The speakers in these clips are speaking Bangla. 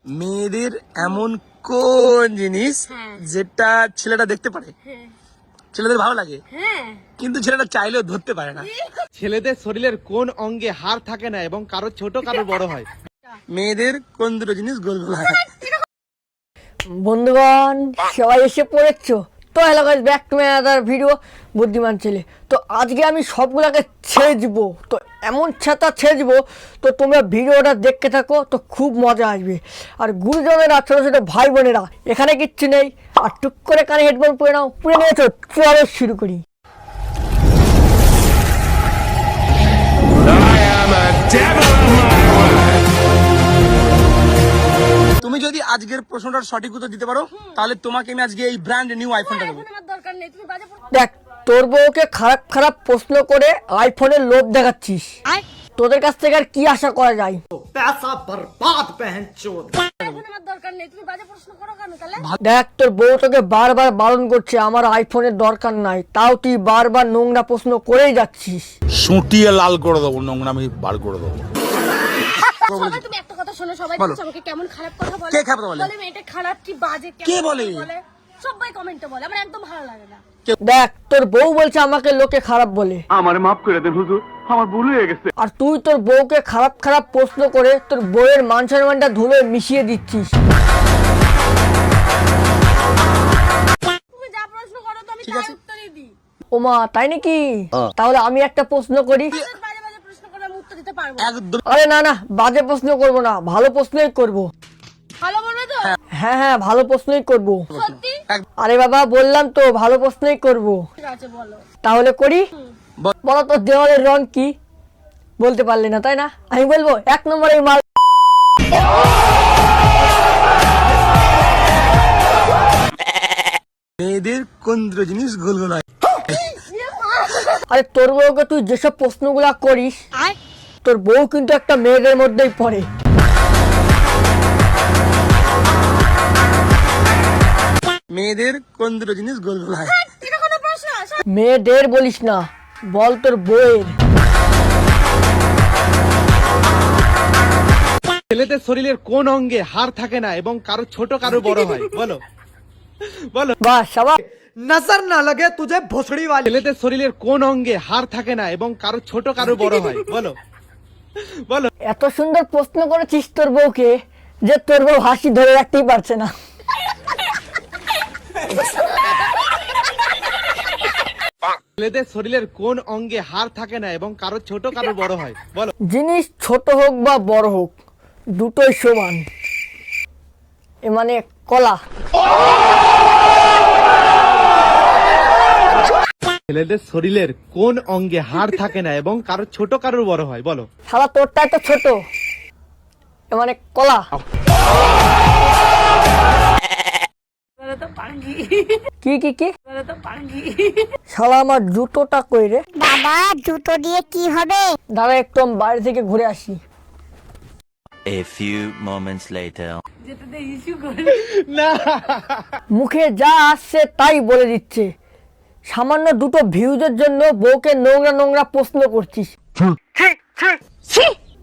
মেয়েদের এমন কোন জিনিস যেটা ছেলেটা দেখতে পারে, ছেলেদের ভালো লাগে, কিন্তু ছেলেটা চাইলেও ধরতে পারে না? ছেলেদের শরীরের কোন অঙ্গে হাড় থাকে না এবং কারো ছোট কারো বড় হয়? মেয়েদের কোন দুটো জিনিস গোল গোল হয়? বন্ধুগণ সবাই এসে পড়েছো তো hello guys, back to my other video বুদ্ধিমান ছেলে। তো আজকে আমি সবগুলোকে ছেঁচবো, তো এমন ছাতা ছেঁচবো তো তোমরা ভিডিওটা দেখতে থাকো, তো খুব মজা আসবে। আর গুরুজনেরা, ছোটো ছোটো ভাই বোনেরা, এখানে কিচ্ছু নেই, আর টুক করে কানে হেডফোন পরে নাও, পরে নিয়েছো, চলো শুরু করি। তুমি যদি আজকের প্রশ্নটার সঠিক উত্তর দিতে পারো তাহলে তোমাকে আমি আজকে এই ব্র্যান্ড নিউ আইফোনটা দেবো। দেখ, তোর বউকে খারাপ খারাপ প্রশ্ন করে আইফোনের লোভ দেখাচ্ছিস, তোদের কাছ থেকে আর কি আশা করা যায়? দেখ, তোর বউ তোকে বারবার বারণ করছে আমার আইফোনের দরকার নাই, তাও তুই বারবার নোংরা প্রশ্ন করেই যাচ্ছিস। সুটিয়ে লাল করে দেবো, নোংরা আমি বার করে দেবো। তুমি একটা কথা শোনো, সবাই আমাকে কেমন খারাপ কথা বলে, কে খারাপ বলে? বলে মেয়েটা খারাপ কি বাজে, কে বলে? সবাই কমেন্টে বলে, আমার একদম ভালো লাগে না। দেখ, তোর বউ বলছে আমাকে লোকে খারাপ বলে, আমারে মাফ করে দেন হুজুর, আমার ভুল হয়ে গেছে। আর তুই তোর বউকে খারাপ খারাপ প্রশ্ন করে তোর বউয়ের মান সম্মানটা ধুলোয় মিশিয়ে দিচ্ছিস। তুমি যা প্রশ্ন করো তো আমি তার উত্তরই দিই। ওমা, তাই নাকি? তাহলে আমি একটা প্রশ্ন করি। বাজে বাজে প্রশ্ন করে আমি উত্তর দিতে পারবো। একদম আরে না না, বাজে প্রশ্ন করব না, ভালো প্রশ্নই করব। ভালো বলবে তো? হ্যাঁ হ্যাঁ, ভালো প্রশ্নই করব। সত্যি? আরে বাবা, বললাম তো ভালো প্রশ্নই করব। ঠিক আছে, বলো। তাহলে করি। বলো তো, দেওয়ালের রং কি? বলতে পারলে না তাই না? আমি বলবো 1 নম্বরে মাল। মেয়েদের কোন দুটো জিনিস গোল গোল হয়? আরে তোর বউকে তুই যেসব প্রশ্নগুলা করিস, তোর বউ কিন্তু একটা মেয়েদের মধ্যেই পড়ে। মেয়েদের কোন দুটো জিনিস গোল গোল হয়? এটা কোনো প্রশ্ন? মেয়েদের বলিস না, বল তোর বউয়ের। ছেলেদের শরীরের কোন অঙ্গে হাড় থাকে না এবং কারো ছোট কারো বড় হয়? বলো বলো। বাহ, শাবাশ। नजर ना लगे तुझे भोसड़ी वाली। ছেলেদের শরীরের কোন অঙ্গে হাড় থাকে না এবং কারো ছোট কারো বড় হয়? বলো বলো। এত সুন্দর প্রশ্ন করেছিস তোর বউকে যে তোর বউ হাসি ধরে রাখতেই পারছে না। ছেলেদের শরীরের কোন অঙ্গে হাড় থাকে না এবং কারো ছোট কারো বড় হয়? বলো। জিনিস ছোট হোক বা বড় হোক, দুটোই সমান, এ মানে কলা। ছেলেদের শরীরের কোন অঙ্গে হাড় থাকে না এবং কারো ছোট কারো বড় হয়? বলো। শালা তোরটাই তো ছোট, এ মানে কলা। কি কি কি? শালা আমার জুতোটা কই রে? বাবা, জুতো দিয়ে কি হবে? দাঁড়া, একটু আমি বাইরে থেকে ঘুরে আসি। A few moments later. মুখে যা আসছে তাই বলে দিচ্ছে, সামান্য দুটো ভিউজের জন্য বউকে নোংরা নোংরা প্রশ্ন করছিস।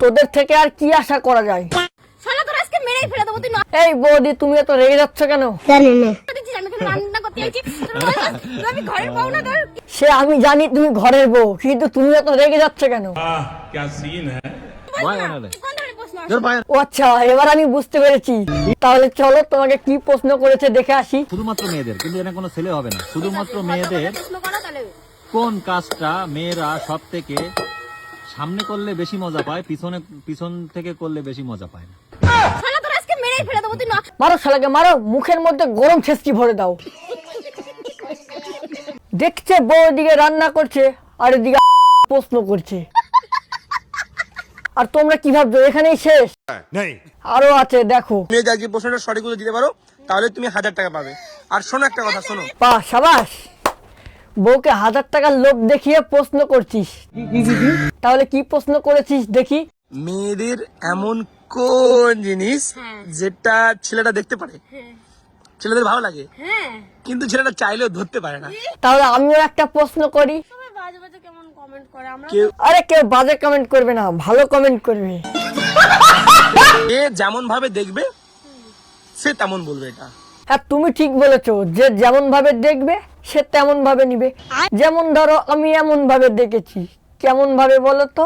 তোদের থেকে আর কি আশা করা যায়? শালা তোর আজকে মেরেই ফেলে দেবো। তুই এই বৌদি, তুমি এত রেগে যাচ্ছ কেন? জানি না। দিচ্ছিস আমি এখানে রান্না করতে আইছি, আমি ঘরের বউ না তোর? সে আমি জানি তুমি ঘরের বউ, কিন্তু তুমি এত রেগে যাচ্ছ কেন? কোন ধরনের প্রশ্ন? ও আচ্ছা, এবার আমি বুঝতে পেরেছি। তাহলে চলো তোমাকে কি প্রশ্ন করেছে দেখে আসি। শুধুমাত্র মেয়েদের, কিন্তু এখানে কোনো ছেলে হবে না, শুধুমাত্র মেয়েদের প্রশ্ন করো তাহলে। কোন কাজটা মেয়েরা সব থেকে সামনে করলে বেশি মজা পায়, পিছন থেকে করলে বেশি মজা পায় না? শালা তোর আজকে মেরেই ফেলে দেবো। তুই মারো শালাকে, মারো, মুখের মধ্যে গরম ছেঁচকি ভরে দাও। দেখছে বউ এদিকে রান্না করছে আর এদিকে প্রশ্ন করছে, আর তোমরা কি ভাবছো এখানেই শেষ? আরো আছে, দেখো। তুমি যদি আজকে প্রশ্নটার সঠিক উত্তর দিতে পারো তাহলে তুমি 1000 টাকা পাবে। আর শোনো একটা কথা, শোনো। বাহ, সাবাস। বউকে 1000 টাকার লোভ দেখিয়ে প্রশ্ন করছিস, তাহলে কি প্রশ্ন করেছিস দেখি? মেয়েদের এমন কোন জিনিস যেটা ছেলেটা দেখতে পারে, ছেলেদের ভালো লাগে, কিন্তু ছেলেটা চাইলেও ধরতে পারে না? তাহলে আমিও একটা প্রশ্ন করি। সবাই বাজে বাজে কেমন কমেন্ট করে, আমরা আরে কেউ বাজে কমেন্ট করবে না, ভালো কমেন্ট করবে। এ যেমন ভাবে দেখবে সে তেমন বলবে এটা। হ্যাঁ তুমি ঠিক বলেছো, যে যেমন ভাবে দেখবে সে তেমন ভাবে নিবে। যেমন ধরো আমি এমন ভাবে দেখেছি, কেমন ভাবে বলো তো?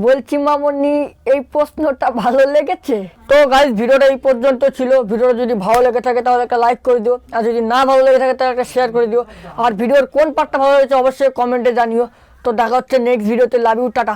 বলছি মামনি, এই প্রশ্নটা ভালো লেগেছে তো? গাইস ভিডিওটা এই পর্যন্ত ছিল। ভিডিওটা যদি ভালো লেগে থাকে তাহলে একটা লাইক করে দিও, আর যদি না ভালো লেগে থাকে তাহলে একটা শেয়ার করে দিও। আর ভিডিওর কোন পার্টটা ভালো লেগেছে অবশ্যই কমেন্টে জানিও। তো দেখা হচ্ছে নেক্সট ভিডিওতে। Love you, tata.